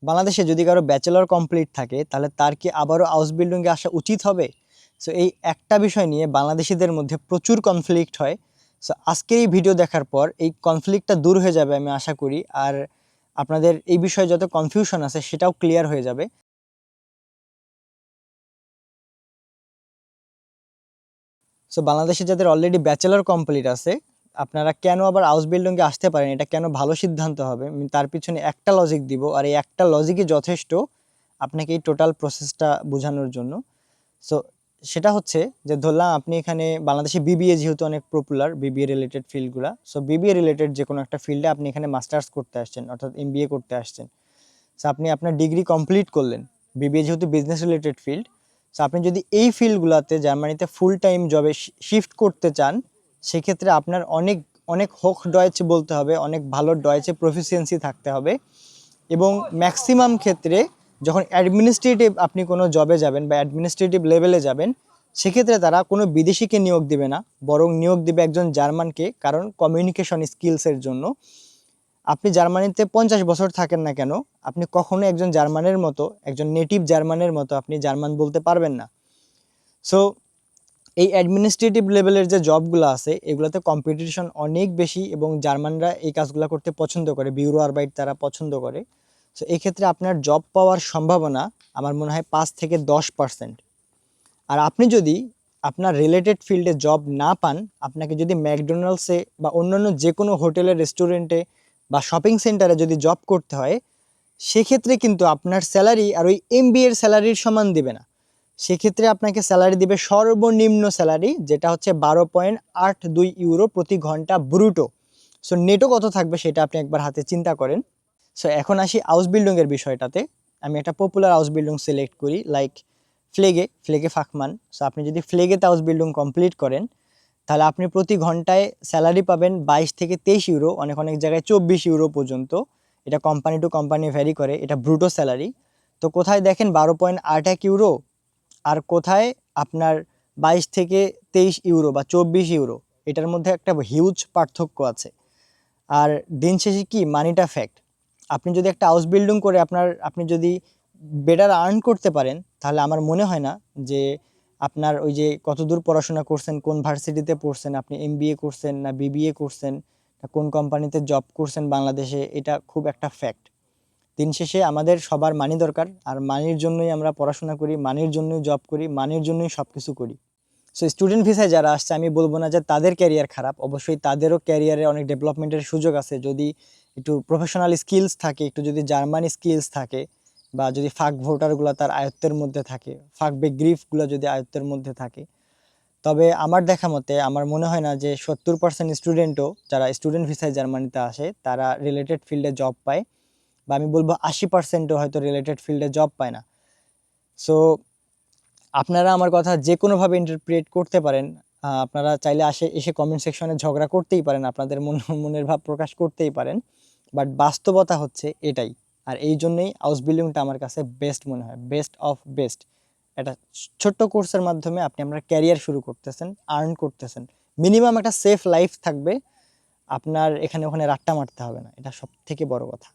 বাংলাদেশে যদি কারো ব্যাচেলর কমপ্লিট থাকে তাহলে তার কি আবারও হাউস বিল্ডিংয়ে আসা উচিত হবে? সো এই একটা বিষয় নিয়ে বাংলাদেশিদের মধ্যে প্রচুর কনফ্লিক্ট হয়। সো আজকের এই ভিডিও দেখার পর এই কনফ্লিক্টটা দূর হয়ে যাবে আমি আশা করি। আর আপনাদের এই বিষয়ে যত কনফিউশন আছে সেটাও ক্লিয়ার হয়ে যাবে। সো বাংলাদেশে যাদের অলরেডি ব্যাচেলর কমপ্লিট আছে, আপনারা কেন আবার হাউস বিল্ডিংয়ে আসতে পারেন, এটা কেন ভালো সিদ্ধান্ত হবে, আমি তার পিছনে একটা লজিক দিব। আর এই একটা লজিকই যথেষ্ট আপনাকে এই টোটাল প্রসেসটা বোঝানোর জন্য। সো সেটা হচ্ছে যে ধরলাম আপনি এখানে বাংলাদেশে বিবিএ যেহেতু অনেক পপুলার, বিবিএ রিলেটেড ফিল্ডগুলো, সো বিবিএ রিলেটেড যে কোনো একটা ফিল্ডে আপনি এখানে মাস্টার্স করতে আসছেন, অর্থাৎ এমবিএ করতে আসছেন। সো আপনি আপনার ডিগ্রি কমপ্লিট করলেন, বিবিএ যেহেতু বিজনেস রিলেটেড ফিল্ড। সো আপনি যদি এই ফিল্ডগুলোতে জার্মানিতে ফুল টাইম জবে শিফট করতে চান, সেক্ষেত্রে আপনার অনেক অনেক হোক ডয়েচে বলতে হবে, অনেক ভালো ডয়েচে প্রফিসিয়েন্সি থাকতে হবে। এবং ম্যাক্সিমাম ক্ষেত্রে যখন অ্যাডমিনিস্ট্রেটিভ আপনি কোনো জবে যাবেন বা অ্যাডমিনিস্ট্রেটিভ লেভেলে যাবেন, সেক্ষেত্রে তারা কোনো বিদেশিকে নিয়োগ দিবে না, বরং নিয়োগ দিবে একজন জার্মানকে, কারণ কমিউনিকেশন স্কিলসের জন্য। আপনি জার্মানিতে 50 বছর থাকেন না কেন, আপনি কখনো একজন জার্মানের মতো, একজন নেটিভ জার্মানের মতো আপনি জার্মান বলতে পারবেন না। সো এই অ্যাডমিনিস্ট্রেটিভ লেভেলের যে জবগুলো আছে এগুলোতে কম্পিটিশন অনেক বেশি, এবং জার্মানরা এই কাজগুলো করতে পছন্দ করে, বিউরো আরবাইট তারা পছন্দ করে। সো এই ক্ষেত্রে আপনার জব পাওয়ার সম্ভাবনা আমার মনে হয় 5 থেকে 10%। আর আপনি যদি আপনার রিলেটেড ফিল্ডে জব না পান, আপনাকে যদি ম্যাকডোনাল্ডসে বা অন্যান্য যে কোনো হোটেলে, রেস্টুরেন্টে বা শপিং সেন্টারে যদি জব করতে হয়, সেক্ষেত্রে কিন্তু আপনার স্যালারি আর ওই এমবিএর স্যালারির সমান দিবে না। সেক্ষেত্রে আপনাকে স্যালারি দিবে সর্বনিম্ন স্যালারি, যেটা হচ্ছে 12.82 ইউরো প্রতি ঘন্টা ব্রুটো। সো নেটো কত থাকবে সেটা আপনি একবার হাতে চিন্তা করেন। সো এখন আসি হাউস বিল্ডিংয়ের বিষয়টাতে। আমি একটা পপুলার হাউস বিল্ডিং সিলেক্ট করি, লাইক ফ্লেগে ফাকমান। সো আপনি যদি ফ্লেগেতে হাউস বিল্ডিং কমপ্লিট করেন, তাহলে আপনি প্রতি ঘন্টায় স্যালারি পাবেন 22 থেকে 23 ইউরো, অনেক অনেক জায়গায় 24 ইউরো পর্যন্ত। এটা কোম্পানি টু কোম্পানি ভ্যারি করে, এটা ব্রুটো স্যালারি। তো কোথায় দেখেন 12.81 ইউরো, আর কোথায় আপনার 22 থেকে 23 ইউরো বা 24 ইউরো, এটার মধ্যে একটা হিউজ পার্থক্য আছে। আর দিন শেষে কি, মানিটা ফ্যাক্ট। আপনি যদি একটা হাউস বিল্ডিং করে আপনি যদি বেটার আর্ন করতে পারেন, তাহলে আমার মনে হয় না যে আপনার ওই যে কতদূর পড়াশোনা করছেন, কোন ভার্সিটিতে পড়ছেন, আপনি এমবিএ করছেন না বিবিএ করছেন, না কোন কোম্পানিতে জব করছেন বাংলাদেশে, এটা খুব একটা ফ্যাক্ট। দিন শেষে আমাদের সবার মানি দরকার, আর মানির জন্যই আমরা পড়াশোনা করি, মানির জন্যই জব করি, মানির জন্যই সব কিছু করি। সো স্টুডেন্ট ভিসায় যারা আসছে, আমি বলবো না যে তাদের ক্যারিয়ার খারাপ, অবশ্যই তাদেরও ক্যারিয়ারে অনেক ডেভেলপমেন্টের সুযোগ আছে, যদি একটু প্রফেশনাল স্কিলস থাকে, একটু যদি জার্মানি স্কিলস থাকে, বা যদি ফাক ভোটারগুলো তার আয়ত্তের মধ্যে থাকে, ফাক বেগ্রিফগুলো যদি আয়ত্তের মধ্যে থাকে। তবে আমার দেখা মতে আমার মনে হয় না যে 70% স্টুডেন্টও যারা স্টুডেন্ট ভিসায় জার্মানিতে আসে তারা রিলেটেড ফিল্ডে জব পায়, বা আমি বলবো 80%ও হয়তো রিলেটেড ফিল্ডে জব পায় না। সো আপনারা আমার কথা যে কোনোভাবে ইন্টারপ্রিট করতে পারেন। আপনারা চাইলে এসে কমেন্ট সেকশনে ঝগড়া করতেই পারেন, আপনাদের মনের ভাব প্রকাশ করতেই পারেন। বাট বাস্তবতা হচ্ছে এটাই। আর এই জন্যই হাউস বিল্ডিংটা আমার কাছে বেস্ট মনে হয়, বেস্ট অফ বেস্ট। একটা ছোট্ট কোর্সের মাধ্যমে আপনি আপনার ক্যারিয়ার শুরু করতেছেন, আর্ন করতেছেন, মিনিমাম একটা সেফ লাইফ থাকবে, আপনার এখানে ওখানে রাট্টা মারতে হবে না, এটা সব থেকে বড় কথা।